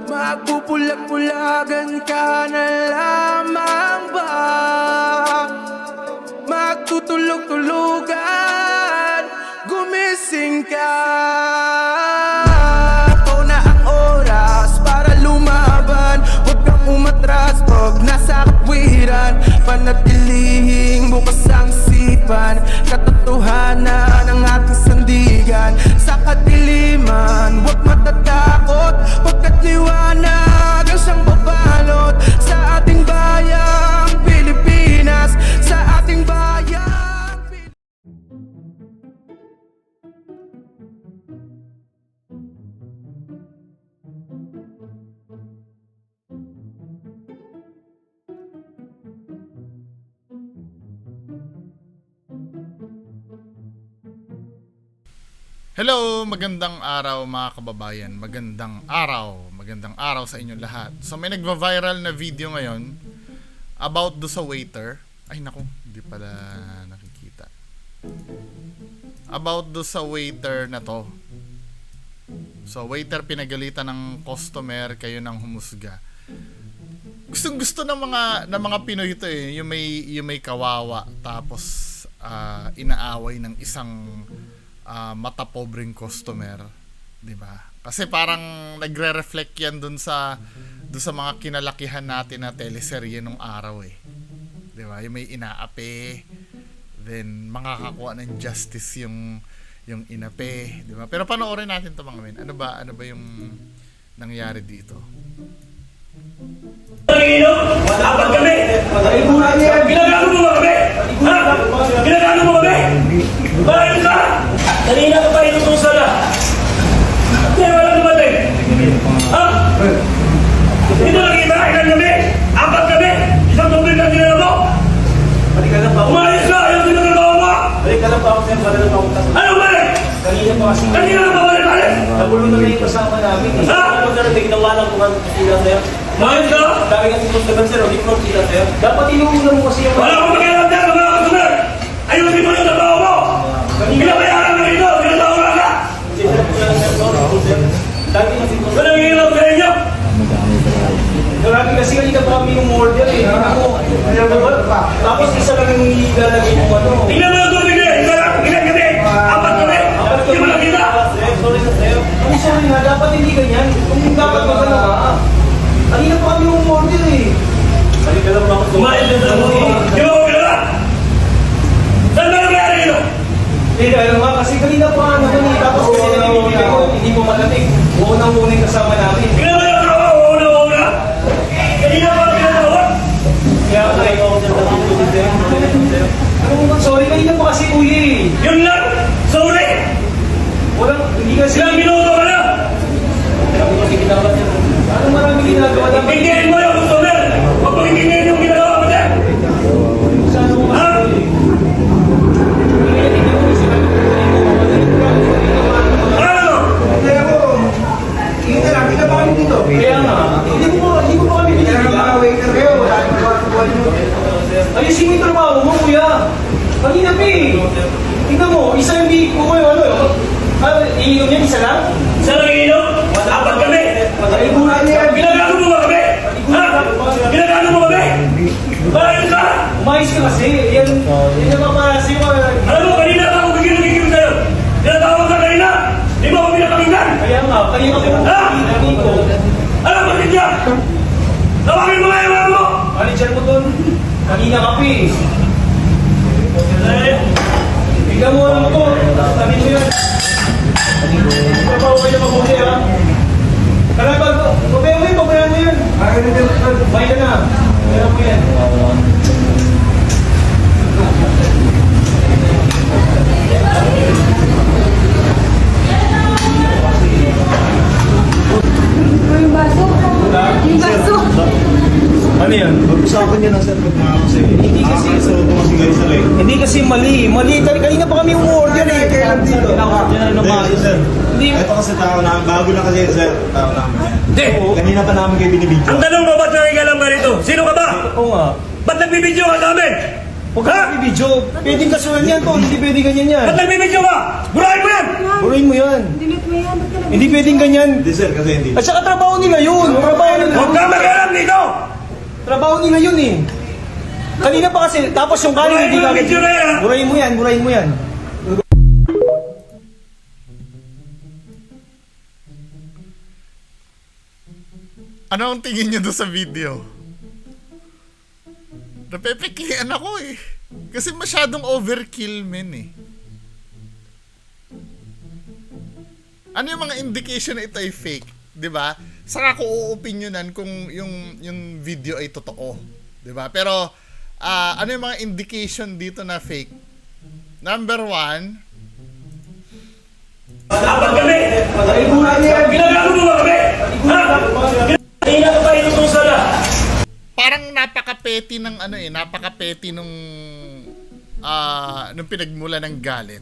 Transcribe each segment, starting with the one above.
Magpupulag-pulagan ka na lamang ba? Magtutulog-tulugan, gumising ka. Ito na ang oras para lumaban. Huwag kang umatras pag nasa kapwiran. Panatilihing bukas ang sipan, katotohanan ng ating sandigan. Sa kadiliman, huwag matatakot, pagkat liwanag ang siyang babalot sa ating bayang Pilipinas, sa ating bayang Hello, magandang araw mga kababayan. Magandang araw sa inyong lahat. So may nagva-viral na video ngayon about do sa waiter. Ay naku, hindi pala nakikita. About do sa waiter na to. So waiter pinagalitan ng customer, kayo nang humusga. Gustong-gusto ng mga Pinoy ito eh, yung may kawawa tapos inaaway ng isang mata pobreng customer, 'di ba? Kasi parang nagre-reflect 'yan dun sa mga kinalakihan natin na teleserye nung araw eh. 'Di ba? Yung may inaapi, then makakakuha ng justice yung inapi, 'di ba? Pero panoorin natin 'to mga men. Ano ba yung nangyari dito? Apat kami! Ginagano mo ba kami? Ha? Ginagano mo kami? Bakit ka? Kanina ka pa inutusan na. Kaya wala dumating. Ha? Ito nakikita, ilan kami? Apat kami? Isang tubig lang ginagawa mo? Umayos ka! Ayaw ginagawa mo! Balik ka lang pa ako sa'yo, balik lang pa ako. Ano balik? Kanina pa kasi. Kanina ka ba balik? Nagulong na rin yung kasama namin eh. Ha? Ano na rin, ginawa lang kung ano sila sa'yo. Umayos ka? Dami kasi kung naman sir, hindi ko sila sa'yo. Dapat inuuna mo kasi yung... Wala akong makialam dyan, mga kasunar! Ayusin mo yung trabaho mo! Pinabayaran mo ito! Pinatawag ka! Dami kasi kung... Walang hirap sa inyo! Marami kasi kanina pa kami yung order eh. Tapos isa lang yung ilalagay mo ano. Tingnan mo yung tubig niya! Ilan kami! Apat kami! Hindi mo lang kita! Sorry na sa'yo. Ang sorry nga, dapat hindi ganyan. Kung dapat magano ka. Kanina pa kami yung order eh. Balik ka lang pa ako. Kumain na sa mga! Di mo kilala! Saan ba nangyari ito? Eh, dahil nga, kasi kanina pa naman eh. Tapos kasi nabibigay ko, hindi mo malamig. Unang-una yung kasama namin. Tingnan mo yung trabaho! Una-una! Kanina pa pinatawag! Kaya ako na ikaw dyan natin ko din sa'yo. Ano mo ba? Sorry, kanina pa kasi uwi eh. Yun lang! Sorry! Walang, hindi kasi... Ilang minuto ka na! Marami kasi ginagawa niya. Anong marami ginagawa naman? Intindihin mo yung customer! Huwag mo intindihin yung ginagawa mo dyan! Sana mo Ha? Ano? Kaya ko, kita lang, kita pa kami dito. Kaya nga, hindi mo pa kami Kaya binibigyan. mga waiter kayo, wala nang makakuha nyo. Ayusin mo yung trabaho mo, kuya. Kanina pa eh. Tingnan mo, isa yung di ko kayo, iinom yan, isa lang? Sa nanginom? Apat kami! Kalibutan niya yan. Ginagano mo ba kami? Ha? Ginagano mo kami? Bakit ka? Umayos ka kasi, yan naman para sa'yo. Alam mo, kanina pa ako gigil sa'yo. Tinatawag ka kanina. Di ba ako pinapakinggan? Kaya nga, kanina ko Ha? dito. Alam mo, hindi ka. Tawagin mo nga yung mga mo. Manager mo doon, kanina ka pa eh. Tignan mo ano mo to, sabi mo yan. Trabaho kayo mabuti ha. Talagang pabayan mo yan. Bayan na. Bayan mo yan. Yung baso. Yung baso. Ano yan? Pag-usapan niya na sir pag mga kasi. Hindi kasi, So, tumasing kayo sa lane. hindi kasi mali. Mali, kanina pa kami umorder eh. Kaya lang dito. Yan ang maayos sir. Hindi. Ito kasi tao na, bago na kasi sir, tao namin yan. Hindi. Kanina pa namin kayo binibidyo. Ang tanong mo, ba't nangigalam ka rito? Sino ka ba? Oo nga. Ba't nagbibidyo ka sa amin? Huwag ka video. Pwedeng kasuhan yan, tol. Hindi pwedeng ganyan yan. Ba't nagbibidyo ka? Burahin mo yan! Burahin mo yan. Delete mo yan. Ba't ka nag- Hindi pwedeng ganyan. Hindi sir, kasi hindi. At saka trabaho nila yun. Trabaho nila. Huwag ka mag-alam dito! Trabaho nila yun eh. Kanina pa kasi, tapos yung kanin Burahin hindi mo yung kagad. video na yan, ha? Burahin mo yan, burahin mo yan. Ano ang tingin niyo doon sa video? Napepekihan ako eh. Kasi masyadong overkill, men eh. Ano yung mga indication na ito ay fake? 'Di ba? Saka ko uopinionan kung yung video ay totoo. 'Di ba? Pero ano yung mga indication dito na fake? Number 1, Dapat kami! Ginagago mo ba kami? Ha? Kanina ka pa inutong sala. parang napaka-petty ng ano eh, napaka-petty nung pinagmula ng galit.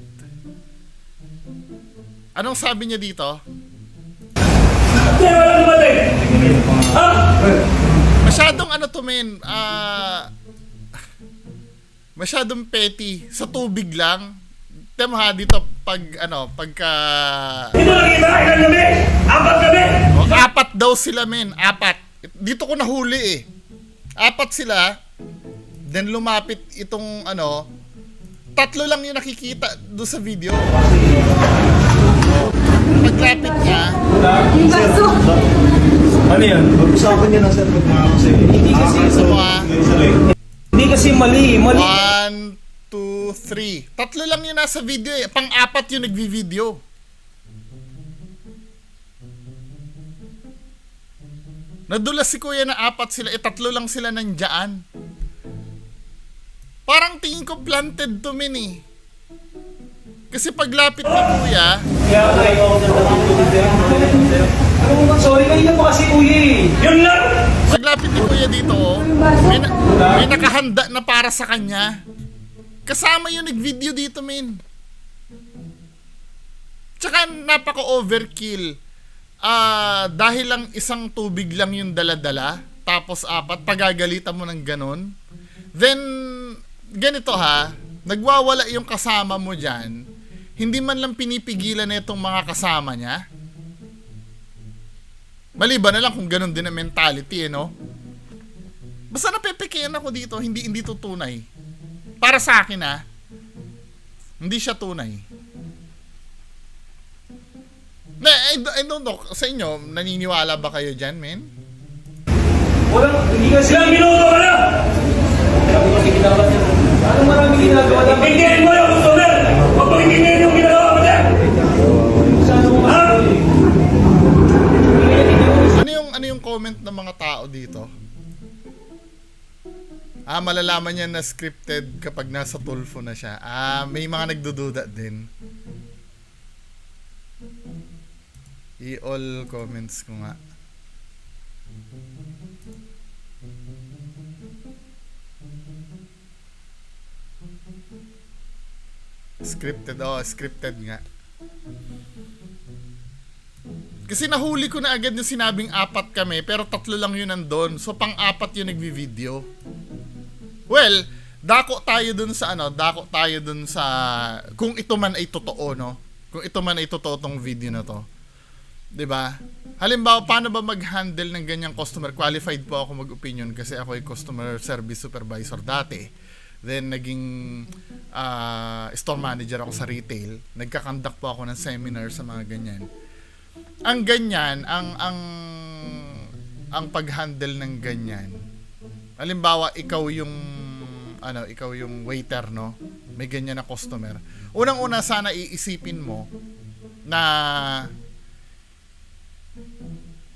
Anong sabi niya dito? Kaya wala dumating. Ha? Masyadong ano to men, masyadong petty. Sa tubig lang. Tama ha, dito pagka... Hindi mo nakita, ilan kami? Apat kami! Apat daw sila men, apat. Dito ko nahuli eh. Apat sila, then lumapit itong tatlo lang yung nakikita doon sa video. Paglapit niya, Yung baso. Ano yan? Pag-usapan niyo na sir, pag mga kasi. Hindi kasi, hindi kasi mali. Mali. 1, 2, 3. Tatlo lang yung nasa video eh. Pang-apat yung nagvi-video. Nadulas si kuya na apat sila. Tatlo lang sila nandyan. Parang tingin ko planted to men eh. Kasi paglapit ni kuya, Sorry, kanina pa kasi kuya eh. Yun lang! paglapit ni kuya dito, may nakahanda na para sa kanya. Kasama yung nag-video dito, men. Tsaka napaka-overkill. Dahil lang isang tubig lang yung dala-dala, tapos apat, pagagalitan mo ng ganon. Then, ganito ha, nagwawala yung kasama mo dyan, hindi man lang pinipigilan na itong mga kasama niya. Maliban na lang kung ganon din ang mentality, no? Basta napepekihan ako dito, hindi to tunay. Para sa akin hindi siya tunay. I don't know, sa inyo, naniniwala ba kayo dyan, men? Hindi kasi. Ilang minuto ka na! Anong maraming ginagawa dapat? Intindihin mo yung customer! Huwag mo intindihin yung ginagawa mo dyan! Ha? Ano yung comment ng mga tao dito? Malalaman niya na scripted kapag nasa Tulfo na siya. May mga nagdududa din. I-all comments ko nga. Scripted nga. Kasi nahuli ko na agad yung sinabing apat kami, pero tatlo lang yun nandun. So pang-apat yung nagvi-video. Well, dako tayo dun sa kung ito man ay totoo, no? Kung ito man ay totoo tong video na to. 'Di ba? Halimbawa, paano ba mag-handle ng ganyang customer? Qualified po ako mag-opinion kasi ako ay customer service supervisor dati. Then naging store manager ako sa retail. Nagka-conduct po ako ng seminar sa mga ganyan. Ang ganyan, ang pag-handle ng ganyan. Halimbawa, ikaw yung waiter, no? May ganyan na customer. Unang-una, sana iisipin mo na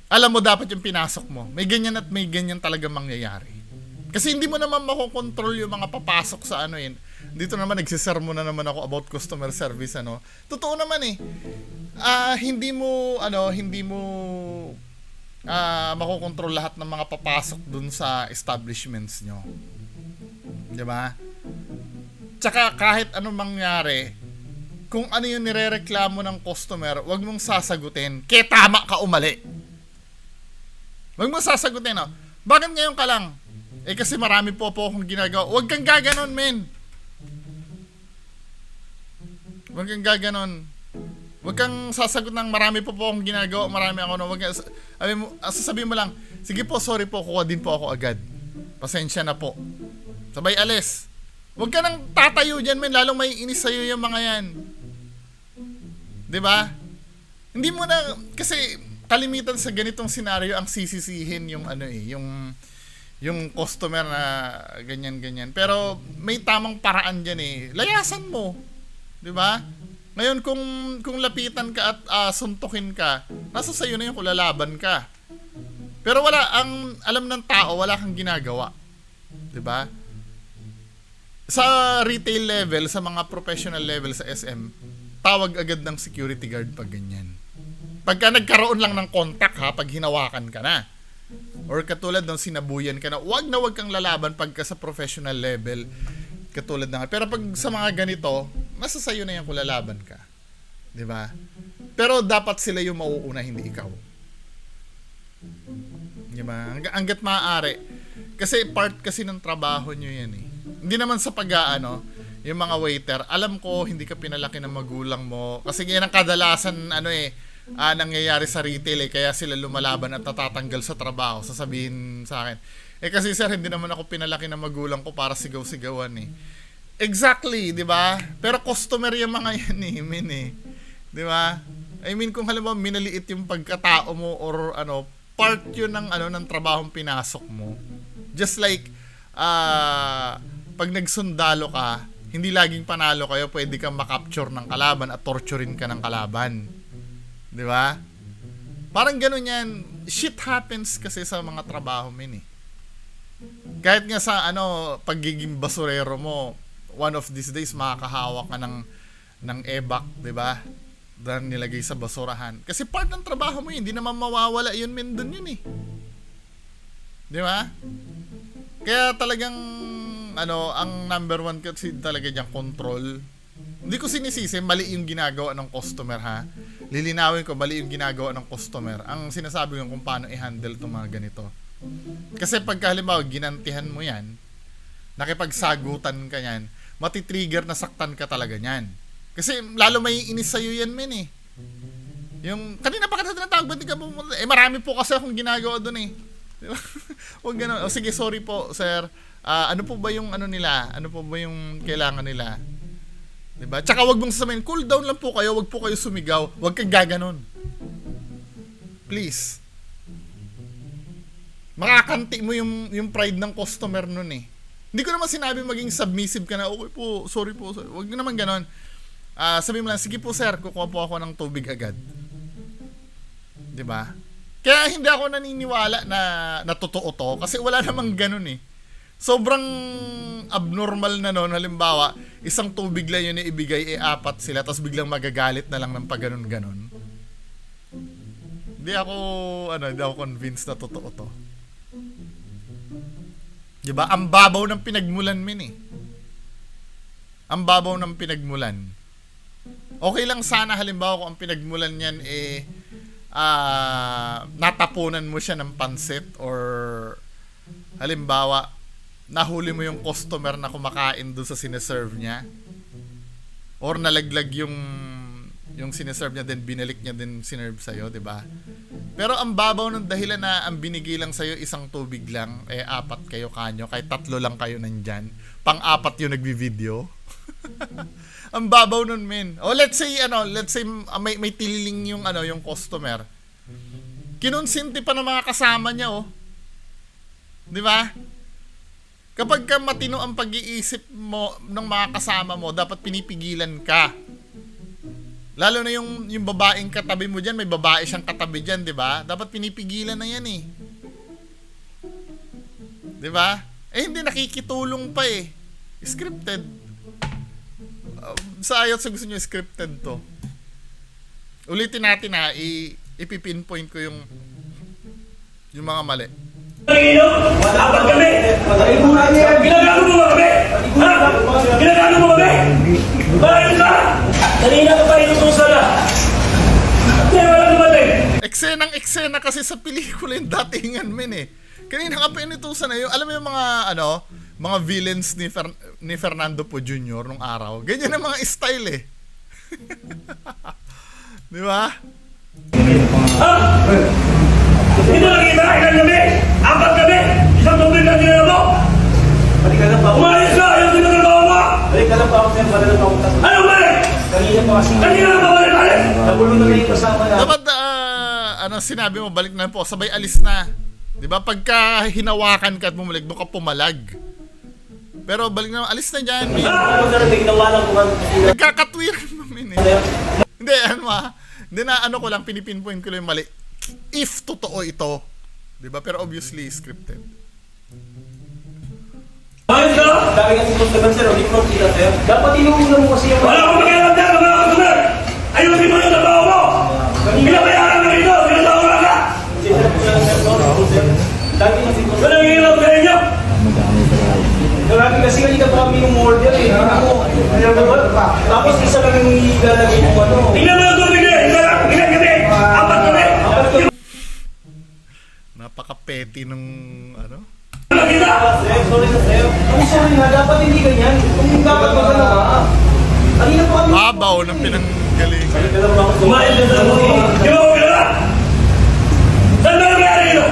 alam mo dapat yung pinasok mo. May ganyan at may ganyan talaga mangyayari. Kasi hindi mo naman makokontrol yung mga papasok sa dito naman nagsisermon na naman ako about customer service, Totoo naman eh. Hindi mo makokontrol lahat ng mga papasok dun sa establishments nyo. 'Di ba? Tsaka kahit anong mangyari, kung ano yung nirereklamo ng customer, wag mong sasagutin. Kaya tama ka umali. Wag mong sasagutin, Bakit ngayon ka lang? Kasi marami po akong ginagawa. Wag kang gaganon, men. Huwag kang gaganon. Huwag kang sasagot ng marami po akong ginagawa, marami ako. Huwag kang, sasabihin mo lang, sige po, sorry po, kuha din po ako agad. Pasensya na po. Sabay alis. Huwag ka nang tatayo dyan, men. Lalong may inis sa'yo yung mga yan. 'Di ba? Hindi mo na, kasi kalimitan sa ganitong senaryo ang sisisihin yung yung customer na ganyan. Pero may tamang paraan diyan eh. Layasan mo. 'Di ba? Ngayon kung lapitan ka at suntukin ka, nasa sayo na yung kung lalaban ka. Pero ang alam ng tao, wala kang ginagawa. 'Di ba? Sa retail level, sa mga professional level sa SM, tawag agad ng security guard pag ganyan. Pagka nagkaroon lang ng contact ha, pag hinawakan ka na. Or katulad ng sinabuyan ka na, wag kang lalaban pagka sa professional level. Katulad ng, pero pag sa mga ganito, nasa sayo na yan kung lalaban ka. 'Di ba? Pero dapat sila yung mauuna, hindi ikaw. 'Di ba? Hangga't maaari. Kasi part kasi ng trabaho nyo yan eh. Hindi naman sa yung mga waiter, alam ko hindi ka pinalaki ng magulang mo. Kasi yan ang kadalasan nangyayari sa retail eh. Kaya sila lumalaban at natatanggal sa trabaho. Sasabihin sa akin, kasi sir, hindi naman ako pinalaki ng magulang ko para sigaw-sigawan eh. Exactly, di ba? Pero customer yung mga yan eh, di ba? I mean, kung halimbawa minaliit yung pagkatao mo or part yun ng trabahong pinasok mo. Just like, pag nagsundalo ka, hindi laging panalo kayo, pwede kang makapture ng kalaban at torturein ka ng kalaban. Di ba? Parang ganun yan. Shit happens kasi sa mga trabaho min eh. Kahit nga sa pagiging basurero mo, one of these days makakahawak ka ng ebac, di ba? Dan nilagay sa basurahan. Kasi part ng trabaho mo yun, hindi naman mawawala yun min dun yun eh. Di ba? Kaya talagang ang number one kasi talaga dyan, control. Hindi ko sinisisi, mali yung ginagawa ng customer ha. Lilinawin ko, mali yung ginagawa ng customer. Ang sinasabi ko kung paano i-handle itong mga ganito. Kasi pagka halimbawa, ginantihan mo yan, nakipagsagutan ka yan, matitrigger na saktan ka talaga yan. Kasi lalo may inis sa'yo yan, men eh. Yung, kanina pa ka tinatawag, ba't di ka pumunta? Marami po kasi akong ginagawa doon eh. Diba? Huwag ganun. Sige, sorry po, sir. Ano po ba yung nila? Ano po ba yung kailangan nila? Diba? Tsaka wag mong sasabihin, cool down lang po kayo, wag po kayo sumigaw, wag kang gaganon. Please. Makakanti mo yung pride ng customer nun eh. Hindi ko naman sinabi maging submissive ka na, okay po, sorry po, sorry. Wag naman ganon. Sabi mo lang, sige po sir, kukuha po ako ng tubig agad. Diba? Kaya hindi ako naniniwala na totoo to, kasi wala namang ganon eh. Sobrang abnormal na noon. Halimbawa, isang tubig lang yun ibigay, apat sila, tapos biglang magagalit na lang ng pag-ganon-ganon. Hindi ako convinced na totoo to. Diba? Ang babaw ng pinagmulan min eh. Ang babaw ng pinagmulan. Okay lang sana halimbawa kung ang pinagmulan niyan natapunan mo siya ng pansit, or halimbawa nahuli mo yung customer na kumakain doon sa sineserve niya, or nalaglag yung sineserve niya, then binalik niya din sinerve sa'yo, diba? Pero ang babaw ng dahilan na ang binigay lang sa'yo isang tubig lang, apat kayo kanyo, kahit 3 lang kayo nandyan, pang-apat yung nagbi-video. Ang babaw nun, men. O let's say may tililing yung customer. Kinonsinti pa ng mga kasama niya, oh. 'Di ba? Kapag ka matino ang pag-iisip mo ng mga kasama mo, dapat pinipigilan ka. Lalo na yung babaeng katabi mo diyan, may babae siyang katabi diyan, 'di ba? Dapat pinipigilan na 'yan eh. 'Di ba? Hindi nakikitulong pa eh. Scripted. Sa ayot sa gusto nyo scripted to. Ulitin natin ha, ipipinpoint ko yung mga mali. Dapat kami! Ginagano mo ba kami? Ha? Ginagano mo kami? Bakit ka? Kanina ka pa inutusan na. Kaya wala dumating. Eksenang-eksena kasi sa pelikula yung datingan, men eh. Kanina ka pa inutusan na yung, alam mo yung mga villains ni Fernando Po Jr. nung araw. Ganyan ang mga style eh. Di ba? Ha? Hindi mo nakikita, ilan kami? 4 kami! Isang tubig lang dinala mo! Balik ka lang pa ako. Umayos ka! Ayaw ginagawa mo! Balik ka lang pa ako, sir. Balik lang pa ako. Ano balik? Kanina pa kasi. Kanina na balik! Nabulo na kayo kasama na. Dapat, ano sinabi mo, balik na po, sabay alis na. Di ba? Pagka hinawakan ka at bumalik, doon ka pumalag. Pero balik na, alis na dyan. May, Ako na rin, may ginawa lang kung ano. nagkakatwiran namin eh. Hindi, ano hindi na ano ko lang, pinipinpoint ko lang yung mali. If totoo ito. Di ba? Pero obviously, scripted. Ayos ka! Dami kasi customer, sir. Hindi ko kita, sir. Dapat inuuna mo kasi yung... Wala akong pakialam dyan, mga customer! Ayusin mo yung trabaho mo! Pinabayaran na rito! Pinatawag ka! Dami kasi customer. Walang hirap sa inyo! Grabe kasi kanina pa kami yung order eh. Tapos isa lang yung ilalagay mo ano. Tingnan mo yung tubig niya! Ilan kami? 4 kami! Napaka-petty nung ano. Nakita! Sorry na sir. Ang sorry na, dapat hindi ganyan. Kung dapat magano ka. Kanina pa kami. Babaw ng pinanggalingan. Kumain ka sa mga! Di ba ko kilala? Saan ba nangyari ito?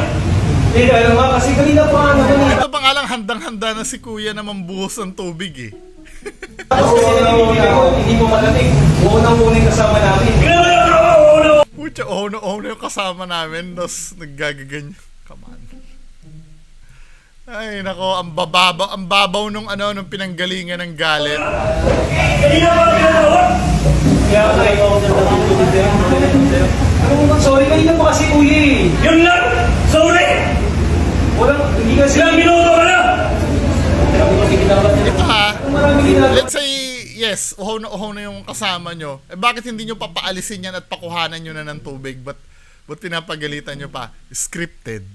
Eh, ano nga, kasi kanina pa ano eh. Ito pa nga lang handang-handa na si kuya na mambuhos ng tubig eh. Tapos kasi hindi mo malamig. Unang-una yung kasama namin. Tingnan mo yung trabaho! Una! Pucha, ono yung kasama namin, tapos naggagaganyan. Come on. Ay, nako, ang babaw nung ano, nung pinanggalingan ng galit. Kanina pa pinatawag! Kaya kaya ako sa tubig sir. Sorry, kanina pa kasi kuya eh. Yun lang! Sorry! Hindi kasi. Ilang minuto ka na! Ito ha, Marami ginagawa. let's say, yes, uhaw na yung kasama nyo. Eh bakit hindi nyo papaalisin yan at pakuhanan nyo na ng tubig? But pinapagalitan nyo pa? Scripted.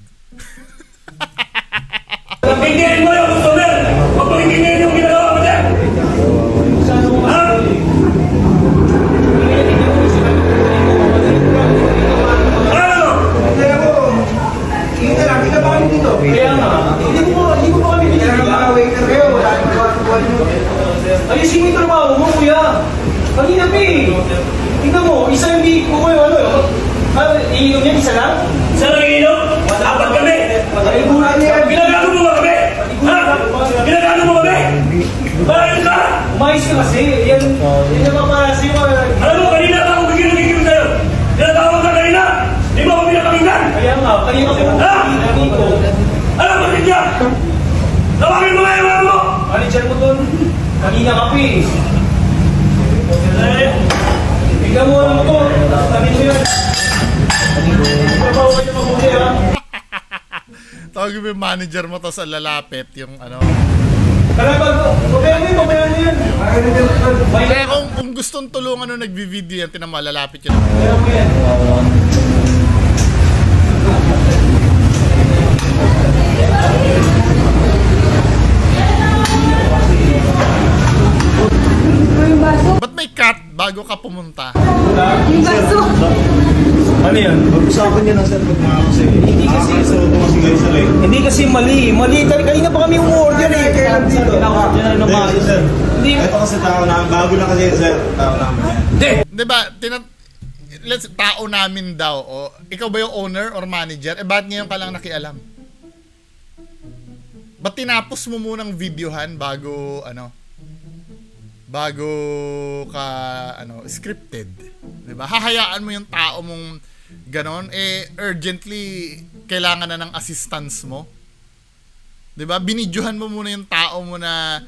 Pagpindihin mo yung customer! Pagpindihin yung ginagawa mo dyan! Ha? Ano? Kaya mo, kita lang, kita pa kami dito. Kaya nga, hindi mo pa kami Kaya binibigyan. mga waiter kayo, wala nang buwan mo. Ayusin mo yung trabaho mo, kuya. Kanina pa eh. Tingnan mo, isa hindi ko kayo, ano, iinom niya, isa lang? Sa nanginom? 4 kami! Ay, buhay niya yan. Ginagago mo ba kami? Ha? Ginagago mo kami? Bakit ka? Umayos ka kasi, yan napapalas yung Alam mo, kanina pa ako bigil sa'yo. Tinatawag ka kanina. Di mo ako pinapakinggan. Kaya nga, kanina ko Ha? dito. Alam mo, hindi ka. Tawagin mo nga yung mga mo. Manager mo doon, kanina ka pa eh. Tignan mo ano to, sabi mo yan. Trabaho kayo mabuti ha. Tawagin mo yung manager mo, tapos lalapit yung ano. Kaya pabayaan mo yan. Kaya kung gustong tulungan nung nagbi-video yan, tinama, lalapit yun. Pabayaan mo yan. Yung baso. Ba't may cut bago ka pumunta? Yung baso. Ano yan? Pag-usapan niya na sir pag mga kasi. Hindi kasi. So, kasi kayo sir eh. Hindi kasi mali. Kanina pa kami umorder eh. Kaya lang dito. Hindi kasi sir. Hindi. Ito kasi tao na, bago na kasi sir. Tao namin yan. Di ba, tao namin daw, o ikaw ba yung owner or manager? Eh, ba't ngayon ka lang nakialam? Ba't tinapos mo munang videohan bago, bago ka, scripted? Di ba? Hahayaan mo yung tao mong ganon, urgently, kailangan na ng assistance mo. Di ba? Binidyohan mo muna yung tao mo na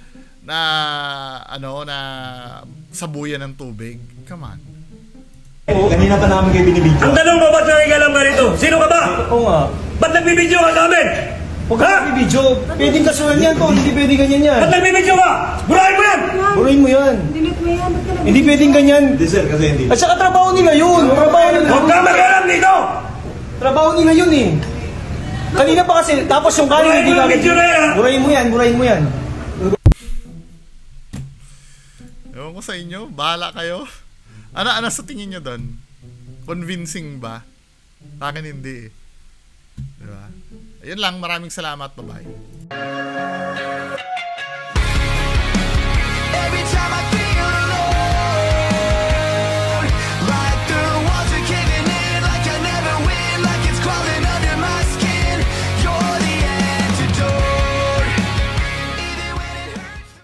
sabuyan ng tubig. Come on. Kanina pa namin kayo binibidyo. Ang tanong mo, ba't nangigalam ka rito? Sino ka ba? Oo nga. Ba't nagbibidyo ka sa amin? Huwag ka video. Pwedeng kasuhan yan to. Hindi pwedeng ganyan yan. Ba't nagbibidyo ka? Burahin mo yan! Buruin mo yan. Delete mo yan. Ba't ka Hindi pwedeng ganyan. Hindi sir, kasi hindi. At saka trabaho nila yun. Huwag ka mag-alam dito! Trabaho nila yun eh. Kanina pa kasi, tapos yung kanin Burahin hindi mo yung video na yan, ha? Burahin mo yan. Ewan ko sa inyo, bahala kayo. Ano sa tingin nyo doon? Convincing ba? Sa akin hindi eh. Diba? Ayun lang, maraming salamat, bye-bye.